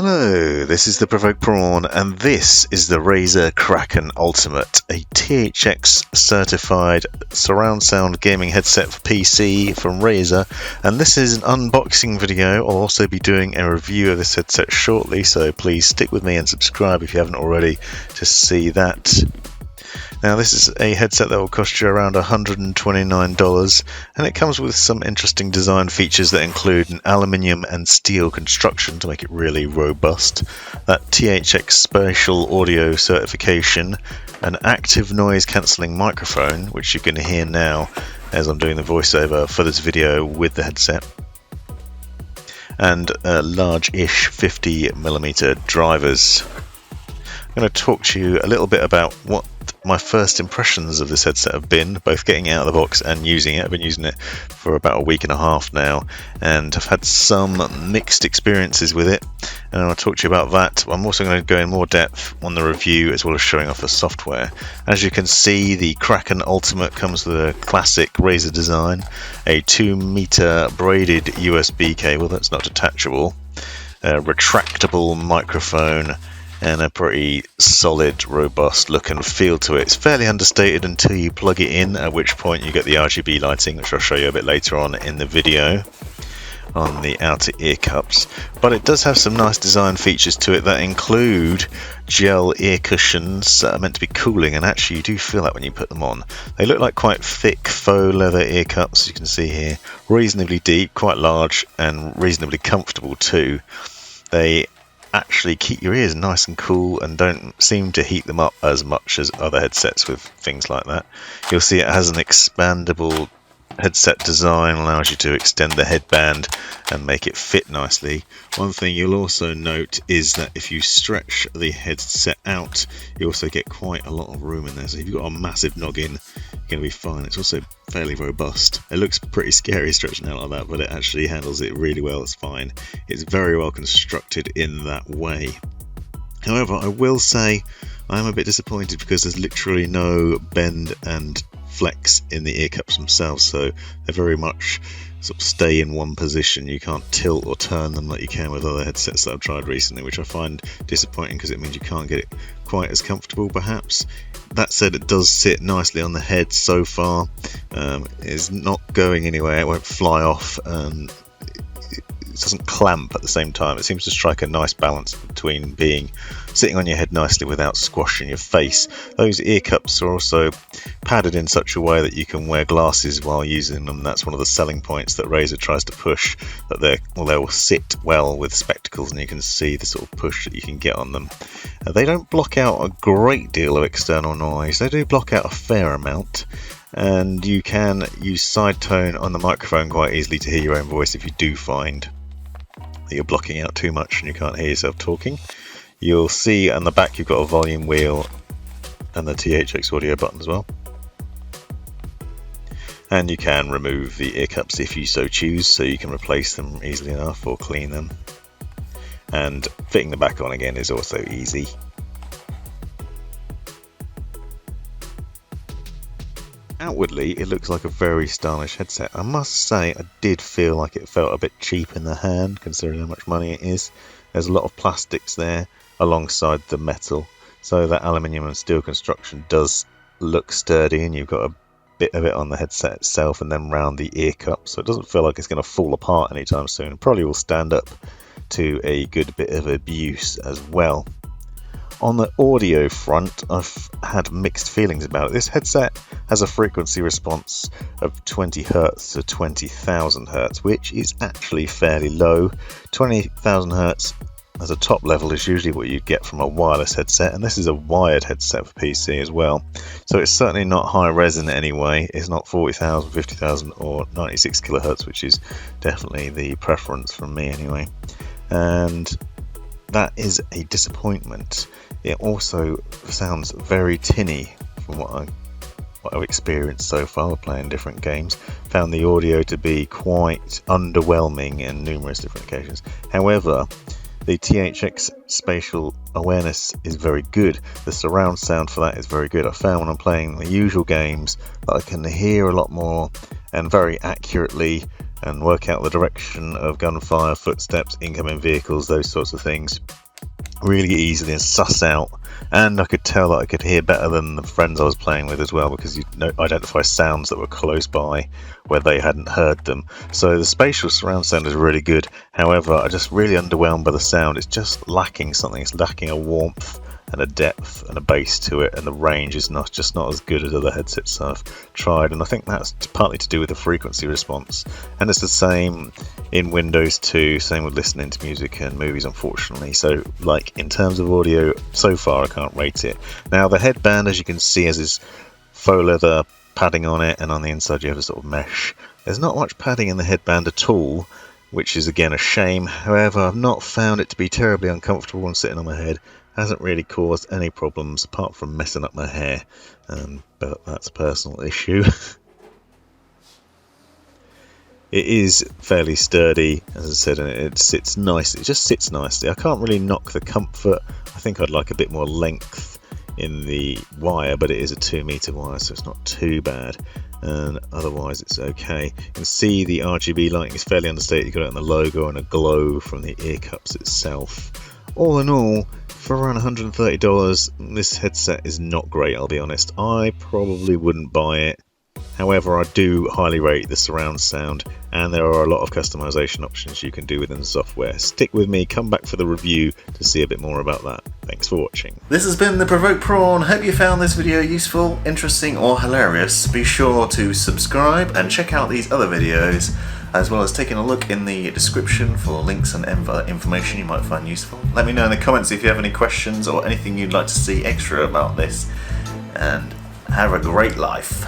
Hello, this is the Provoked Prawn, and this is the Razer Kraken Ultimate, a THX certified surround sound gaming headset for PC from Razer, and this is an unboxing video. I'll also be doing a review of this headset shortly, so please stick with me and subscribe if you haven't already to see that. Now, this is a headset that will cost you around $129, and it comes with some interesting design features that include an aluminium and steel construction to make it really robust, that THX Spatial audio certification, an active noise cancelling microphone, which you can hear now as I'm doing the voiceover for this video with the headset, and large-ish 50mm drivers. I'm going to talk to you a little bit about what my first impressions of this headset have been, both getting it out of the box and using it. I've been using it for about a week and a half now, and I've had some mixed experiences with it, and I'll talk to you about that. I'm also going to go in more depth on the review as well as showing off the software. As you can see, the Kraken Ultimate comes with a classic Razer design, a 2-meter braided USB cable that's not detachable, a retractable microphone, and a pretty solid, robust look and feel to it. It's fairly understated until you plug it in, at which point you get the RGB lighting, which I'll show you a bit later on in the video, on the outer ear cups. But it does have some nice design features to it that include gel ear cushions that are meant to be cooling, and actually you do feel that when you put them on. They look like quite thick faux leather ear cups, as you can see here, reasonably deep, quite large, and reasonably comfortable too. They actually keep your ears nice and cool and don't seem to heat them up as much as other headsets with things like that. You'll see it has an expandable headset design, allows you to extend the headband and make it fit nicely. One thing you'll also note is that if you stretch the headset out, you also get quite a lot of room in there. So if you've got a massive noggin, you're going to be fine. It's also fairly robust. It looks pretty scary stretching out like that, but it actually handles it really well. It's fine. It's very well constructed in that way. However, I will say I am a bit disappointed because there's literally no bend and flex in the ear cups themselves, so they very much sort of stay in one position. You can't tilt or turn them like you can with other headsets that I've tried recently, which I find disappointing because it means you can't get it quite as comfortable perhaps. That said, it does sit nicely on the head so far. It's not going anywhere, it won't fly off, and it doesn't clamp at the same time. It seems to strike a nice balance between sitting on your head nicely without squashing your face. Those ear cups are also padded in such a way that you can wear glasses while using them. That's one of the selling points that Razer tries to push, that they will sit well with spectacles, and you can see the sort of push that you can get on them. They don't block out a great deal of external noise. They do block out a fair amount, and you can use side tone on the microphone quite easily to hear your own voice if you do find that you're blocking out too much and you can't hear yourself talking. You'll see on the back you've got a volume wheel and the THX audio button as well. And you can remove the ear cups if you so choose, so you can replace them easily enough or clean them. And fitting them back on again is also easy. Outwardly, it looks like a very stylish headset. I must say, I did feel like it felt a bit cheap in the hand, considering how much money it is. There's a lot of plastics there alongside the metal, so that aluminium and steel construction does look sturdy, and you've got a bit of it on the headset itself and then round the ear cup, so it doesn't feel like it's going to fall apart anytime soon. It probably will stand up to a good bit of abuse as well. On the audio front, I've had mixed feelings about it. This headset has a frequency response of 20 Hz to 20,000 Hz, which is actually fairly low. 20,000 Hz as a top level is usually what you get from a wireless headset, and this is a wired headset for PC as well. So it's certainly not high res in any way. It's not 40,000, 50,000 or 96 kHz, which is definitely the preference from me anyway. And that is a disappointment. It also sounds very tinny from what I've experienced so far playing different games. Found the audio to be quite underwhelming in numerous different occasions. However, the THX Spatial awareness is very good. The surround sound for that is very good. I found when I'm playing the usual games that I can hear a lot more and very accurately and work out the direction of gunfire, footsteps, incoming vehicles, those sorts of things really easily, and suss out. And I could tell that I could hear better than the friends I was playing with as well, because you identify sounds that were close by where they hadn't heard them. So the spatial surround sound is really good. However, I'm just really underwhelmed by the sound. It's just lacking something. It's lacking a warmth and a depth and a bass to it, and the range is just not as good as other headsets I've tried, and I think that's partly to do with the frequency response. And it's the same in Windows 2, same with listening to music and movies, unfortunately. So like in terms of audio, so far I can't rate it. Now the headband, as you can see, has this faux leather padding on it, and on the inside you have a sort of mesh. There's not much padding in the headband at all, which is again a shame. However, I've not found it to be terribly uncomfortable when sitting on my head. Hasn't really caused any problems apart from messing up my hair, but that's a personal issue. It is fairly sturdy, as I said, and it sits nice. It just sits nicely. I can't really knock the comfort. I think I'd like a bit more length in the wire, but it is a 2-meter wire, so it's not too bad. And otherwise it's okay. You can see the RGB lighting is fairly understated. You've got it on the logo and a glow from the ear cups itself. All in all, for around $130, this headset is not great, I'll be honest. I probably wouldn't buy it. However, I do highly rate the surround sound, and there are a lot of customization options you can do within the software. Stick with me, come back for the review to see a bit more about that. Thanks for watching. This has been the Provoked Prawn. Hope you found this video useful, interesting or hilarious. Be sure to subscribe and check out these other videos, as well as taking a look in the description for links and other information you might find useful. Let me know in the comments if you have any questions or anything you'd like to see extra about this, and have a great life.